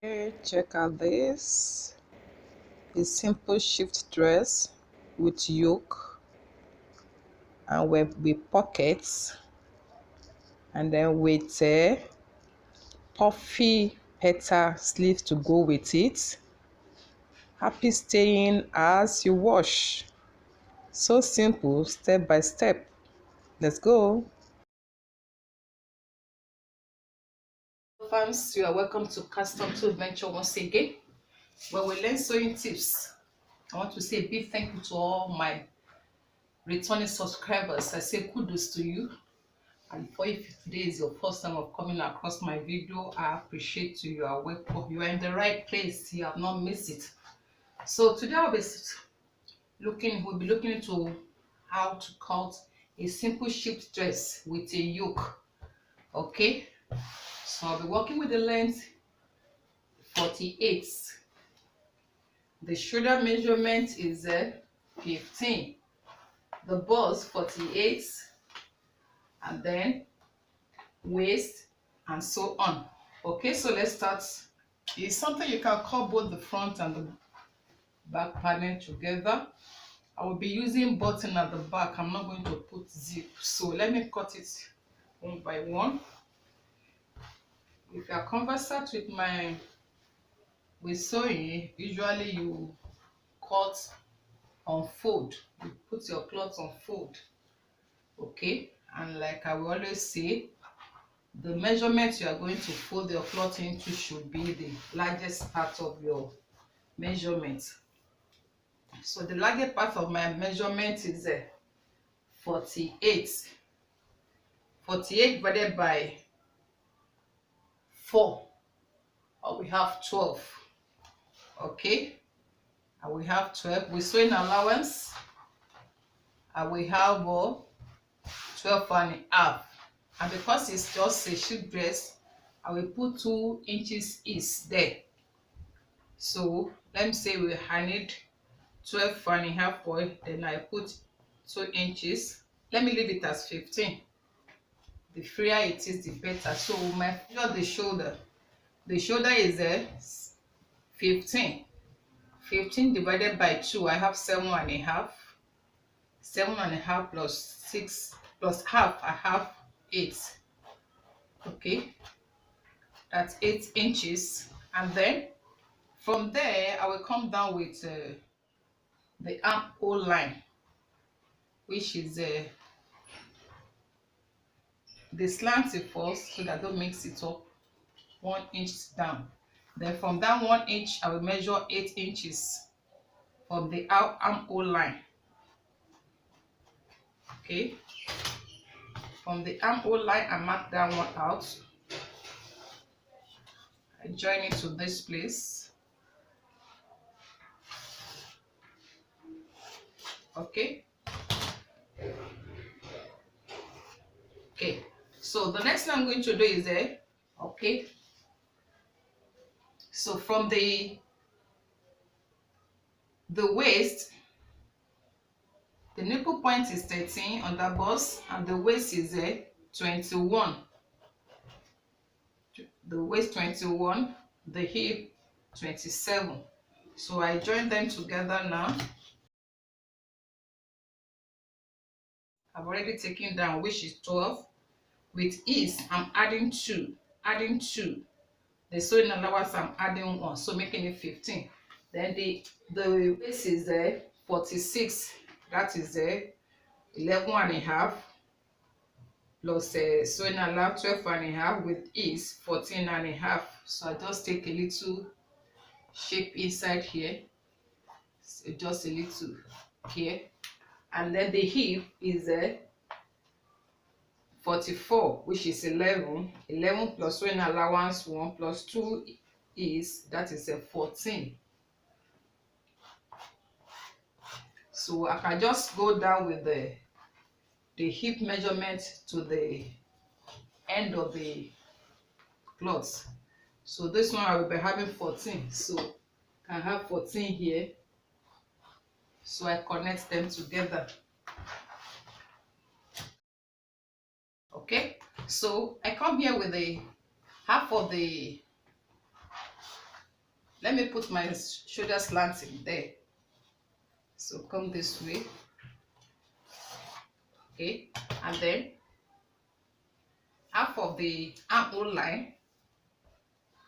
Okay, check out this. A simple shift dress with yoke and with pockets, and then with puffy petal sleeves to go with it. Happy staying as you wash. So simple, step by step. Let's go. Fans, you are welcome to Custom to Venture once again, where we learn sewing tips. I want to say a big thank you to all my returning subscribers. I say kudos to you. And for if today is your first time of coming across my video, I appreciate you. You are welcome. You are in the right place. You have not missed it. So today we'll be looking into how to cut a simple shift dress with a yoke. Okay, so I'll be working with the length 48. The shoulder measurement is 15. The bust 48, and then waist and so on. Okay, so let's start. It's something you can cut both the front and the back panel together. I will be using button at the back. I'm not going to put zip, so let me cut it one by one. If you are conversant with sewing, usually you cut on fold. You put your cloth on fold. Okay, and like I will always say, the measurement you are going to fold your cloth into should be the largest part of your measurement. So the largest part of my measurement is 48. 48 divided by 4, or we have 12. Okay, and we have 12 with sewing allowance, and we have 12 and a half. And because it's just a shift dress, I will put 2 inches each there. So let me say I need 12 and a half oil, then I put 2 inches. Let me leave it as 15. The freer it is, the better. So my measure the shoulder. The shoulder is 15. 15 divided by 2, I have 7 and a half. 7 and a half plus 6 plus half, I have 8. Okay, that's 8 inches. And then from there, I will come down with the armhole line, which is the slanted first, so that I don't mix it up. 1 inch down. Then from that 1 inch, I will measure 8 inches from the armhole line. Okay, from the armhole line, I mark that one out. I join it to this place. Okay. Okay, so the next thing I'm going to do is okay, so from the waist, the nipple point is 13 on that bust, and the waist is 21. The waist 21, the hip 27. So I join them together now. I've already taken down, which is 12. With ease, I'm adding 2. The sewing allowance, I'm adding 1, so making it 15. Then the waist is 46. That is 11 and a half plus sewing allowance 12 and a half, with ease 14 and a half. So I just take a little shape inside here, so just a little here. And then the hip is 44, which is 11 plus sewing allowance 1 plus 2 is, that is 14. So I can just go down with the hip measurement to the end of the cloth. So this one I will be having 14, so I can have 14 here. So I connect them together. Okay, so I come here with the half of the Let me put my shoulder slant in there. So come this way, okay, and then half of the armhole line,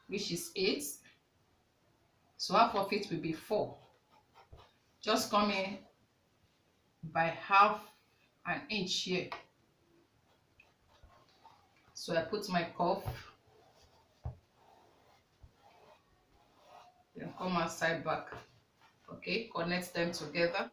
which is 8, so half of it will be 4. Just come in by half an inch here. So I put my cuff, then come outside back, okay, connect them together.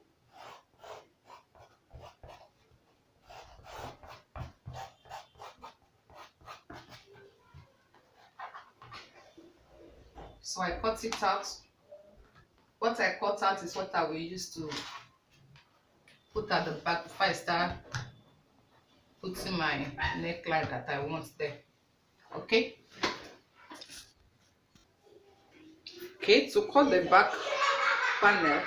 So I cut it out. What I cut out is what I will use to put at the back before I start putting my neckline that I want there. Okay. Okay, to cut the back panel,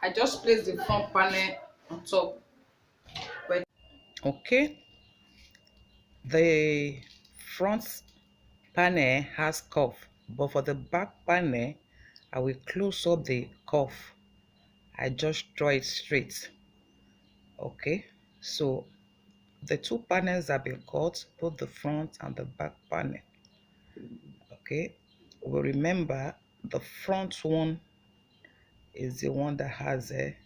I just place the front panel on top. Okay, the front panel has cuff, but for the back panel, I will close up the cuff. I just draw it straight. Okay, so the two panels have been cut, both the front and the back panel. Okay, we remember the front one is the one that has a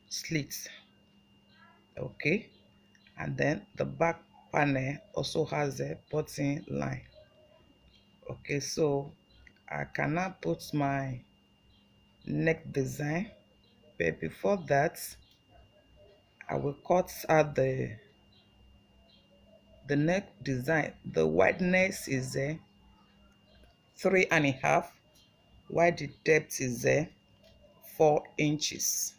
slit. Okay, and then the back panel also has a button line. Okay, so I cannot put my neck design, but before that I will cut out the neck design. The wideness is 3.5, while the depth is 4 inches.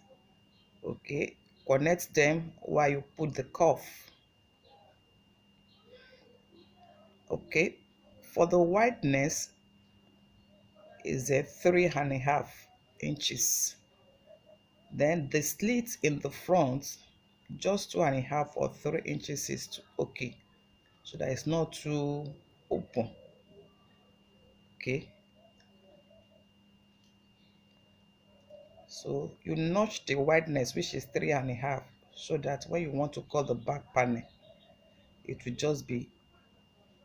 Okay, connect them while you put the cuff. Okay, for the wideness is 3.5 inches. Then the slit in the front, just 2.5 or 3 inches is okay, so that it's not too open. Okay, so you notch the wideness, which is 3.5, so that when you want to cut the back panel, it will just be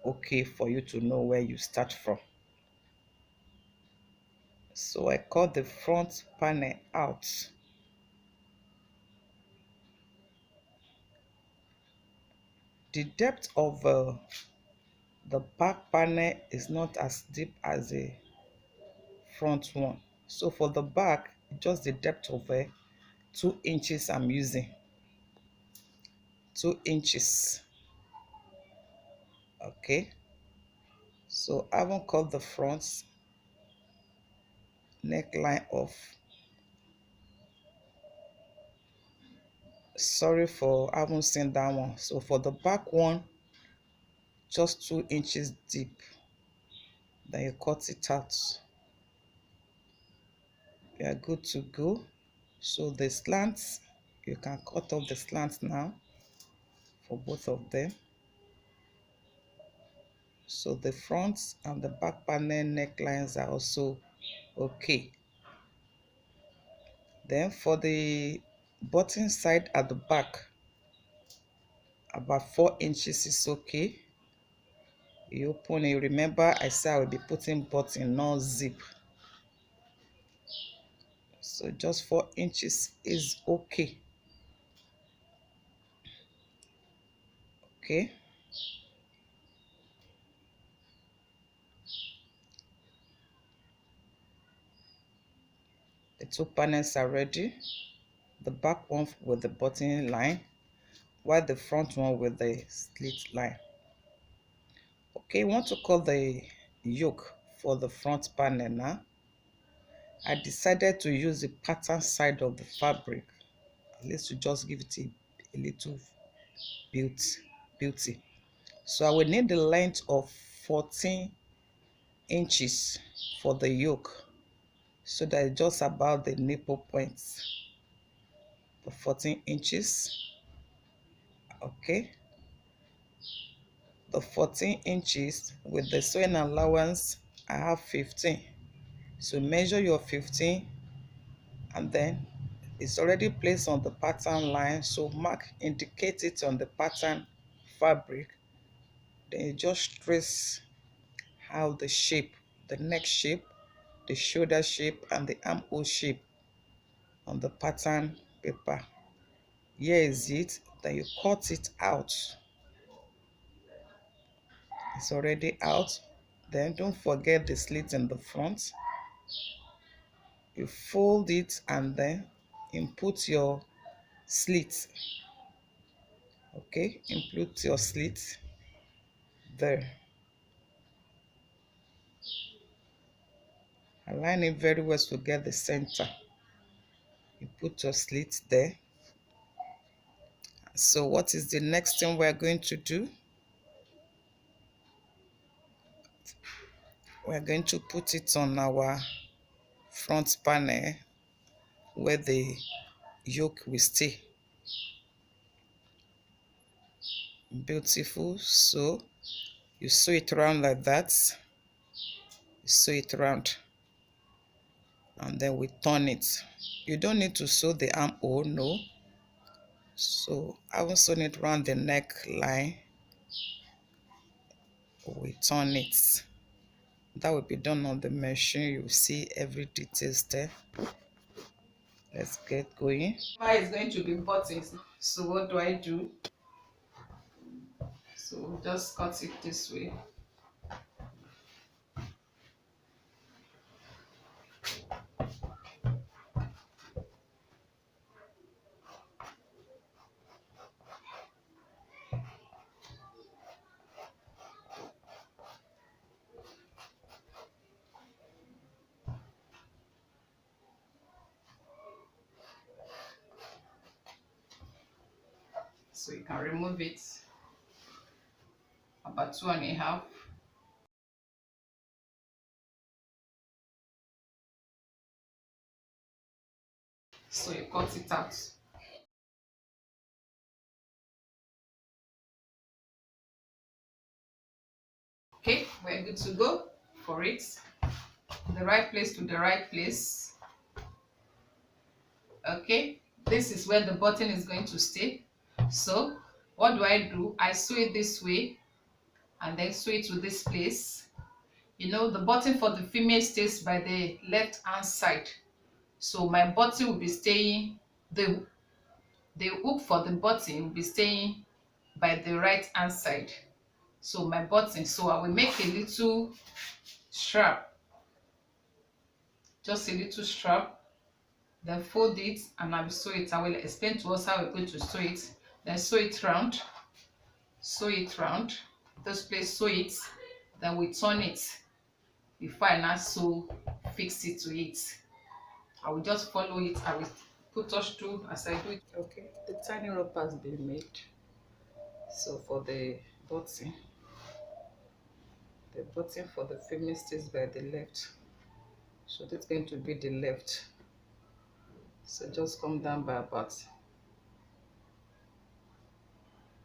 okay for you to know where you start from. So I cut the front panel out. The depth of the back panel is not as deep as the front one. So for the back, just the depth of 2 inches I'm using. 2 inches. Okay. So I haven't cut the front neckline off. Sorry for I haven't seen that one. So for the back one, just 2 inches deep. Then you cut it out. You are good to go. So the slants, you can cut off the slants now for both of them. So the front and the back panel necklines are also okay. Then for the button side at the back, about 4 inches is okay. You open it. Remember I said I will be putting button, not zip. So just 4 inches is okay. Okay. The two panels are ready. The back one with the button line, while the front one with the slit line. Okay, want to cut the yoke for the front panel now. I decided to use the pattern side of the fabric, at least to just give it a little beauty. So I will need the length of 14 inches for the yoke, so that it's just about the nipple points. The 14 inches. Okay, the 14 inches with the sewing allowance I have 15. So measure your 15, and then it's already placed on the pattern line, so mark, indicate it on the pattern fabric. Then you just trace how the shape, the neck shape, the shoulder shape, and the armhole shape on the pattern paper. Here is it. Then you cut it out. It's already out. Then don't forget the slit in the front. You fold it and then input your slit. Okay, input your slit there. Align it very well to get the center. You put your slit there. So what is the next thing we're going to do? We're going to put it on our front panel where the yoke will stay. Beautiful. So you sew it around like that. You sew it around, and then we turn it. You don't need to sew the armhole, no. So I will sew it around the neckline. We turn it. That will be done on the machine. You will see every details there. Let's get going. Mine is going to be buttons. So what do I do? So just cut it this way. So you can remove it about 2.5. So you cut it out. Okay, we're good to go for it. The right place to the right place. Okay, this is where the button is going to stay. So what do? I sew it this way and then sew it to this place. You know, the button for the female stays by the left hand side. So my button will be staying, the hook for the button will be staying by the right hand side. So my button, so I will make a little strap, just a little strap, then fold it and I will sew it. I will explain to us how we're going to sew it. Then sew it round, this place, sew it, then we turn it before I now sew, fix it to it. I will just follow it. I will put us through as I do it. Okay, the tiny rope has been made. So for the button for the female stays by the left. So this is going to be the left. So just come down by about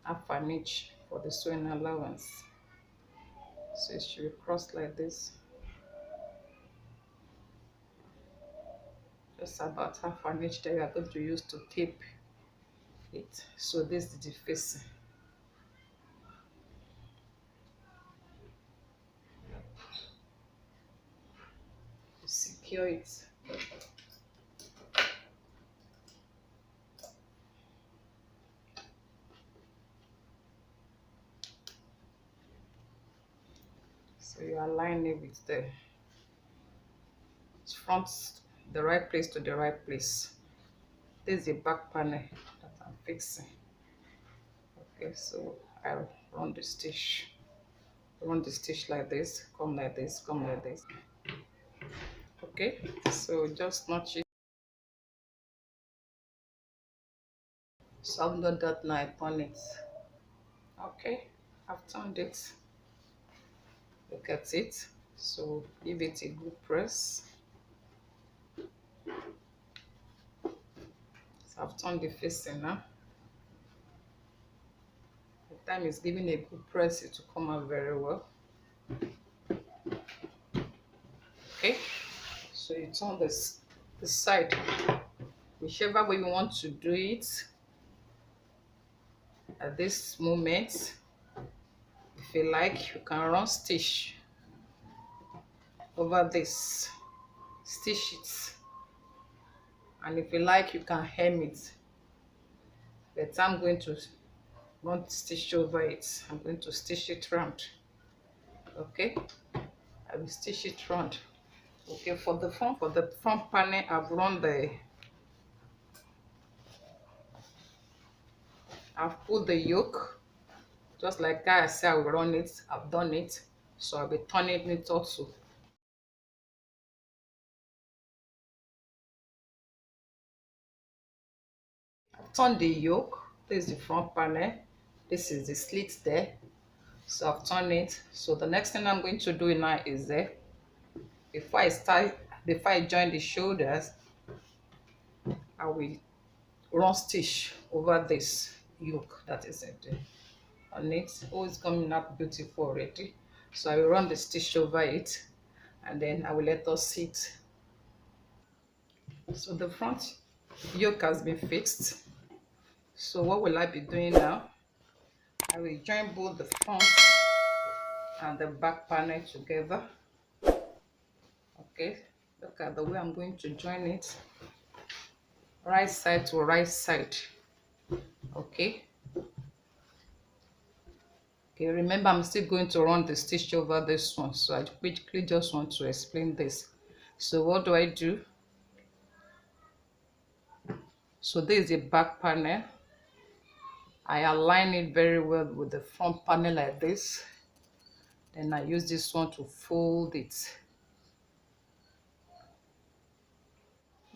half an inch for the sewing allowance. So it should be crossed like this. Just about half an inch that we are going to use to tape it. So this is the facing. Secure it. So you align it with the front, the right place to the right place. This is the back panel that I'm fixing. Okay, so I'll run the stitch like this, come like this, come like this. Okay, so just notch it. So I've done that now, I turn it. Okay, I've turned it. Look at it. So give it a good press. So I've turned the facing now. The time is giving a good press, it will come out very well. Okay, so you turn the side, whichever way you want to do it. At this moment, if you like, you can run stitch over this, stitch it, and if you like, you can hem it, but I'm going to run stitch over it. I'm going to stitch it round. Okay, I will stitch it round. Okay, for the front panel, I've put the yoke just like that. I said I will run it. I've done it, so I'll be turning it also. I've turned the yoke. This is the front panel. This is the slit there. So I've turned it. So the next thing I'm going to do now is there. Before I join the shoulders, I will run stitch over this yoke that is on it. Oh, it's coming out beautiful already. So I will run the stitch over it, and then I will let us sit. So the front yoke has been fixed. So what will I be doing now? I will join both the front and the back panel together. Okay, look at the way I'm going to join it. Right side to right side. Okay. Okay, remember I'm still going to run the stitch over this one, so I quickly just want to explain this. So what do I do? So this is the back panel. I align it very well with the front panel like this. Then I use this one to fold it.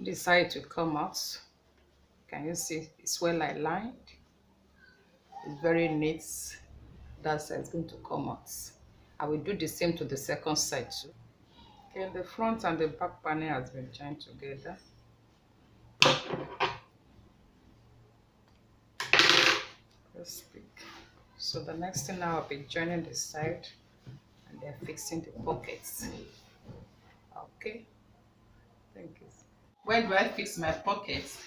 This side to come out. Can you see? It's well aligned. It's very neat. That side is going to come out. I will do the same to the second side too. Okay, the front and the back panel has been joined together. Let's pick. So the next thing now, I'll be joining the side and then fixing the pockets. Okay, thank you. Where do I fix my pockets?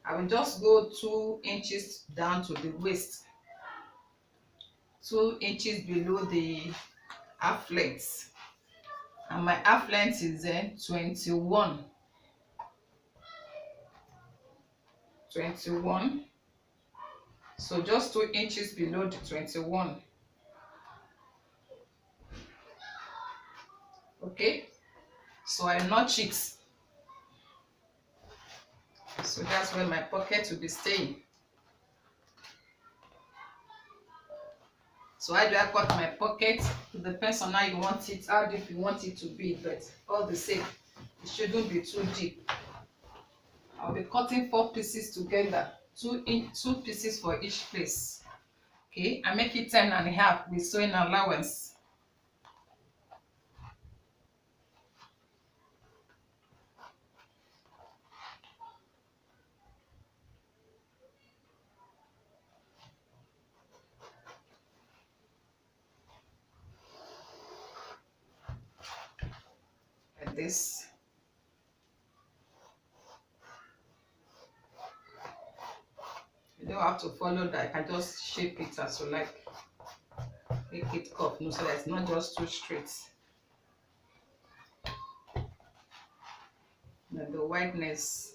I will just go 2 inches down to the waist, 2 inches below the half length, and my half length is then 21. So just 2 inches below the 21. Okay, so I notch it. So that's where my pocket will be staying. So how do I cut my pocket? It depends on how you want it, how deep you want it to be, but all the same, it shouldn't be too deep. I'll be cutting 4 pieces together, 2 pieces for each place. Okay, I make it 10.5 with sewing allowance. Like this. You don't have to follow that. I can just shape it as you like. Make it curve, no, so that it's not just too straight. Now the wideness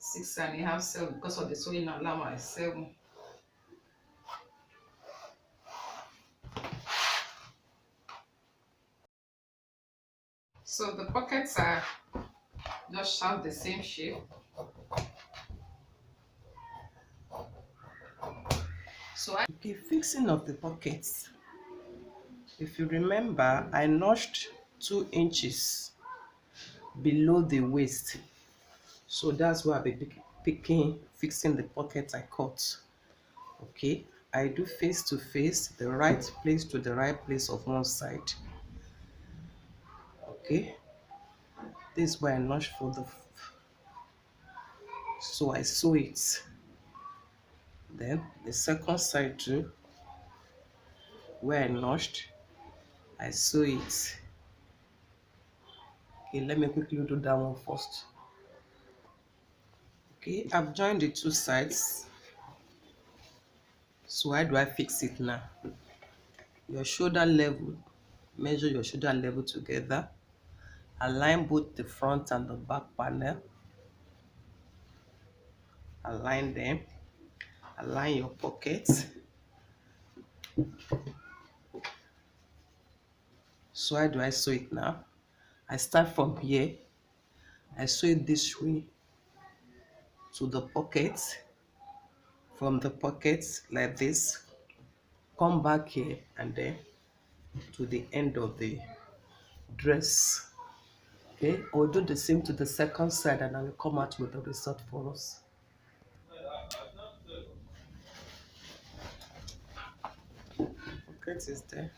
6.5, 7, because of the sewing allowance 7. So the pockets are just have the same shape. Okay, fixing of the pockets. If you remember, I notched 2 inches below the waist. So that's why I'll be fixing the pocket I cut. Okay, I do face to face, the right place to the right place of one side. Okay, this is where I notch for the, so I sew it. Then the second side too, where I notched, I sew it. Okay, let me quickly do that one first. Okay, I've joined the two sides. So how do I fix it now? Your shoulder level, measure your shoulder level together. Align both the front and the back panel. Align them. Align your pockets. So how do I sew it now? I start from here. I sew it this way to the pocket. From the pockets like this. Come back here and then to the end of the dress. Okay, I'll do the same to the second side and I will come out with the result for us. Pocket is there.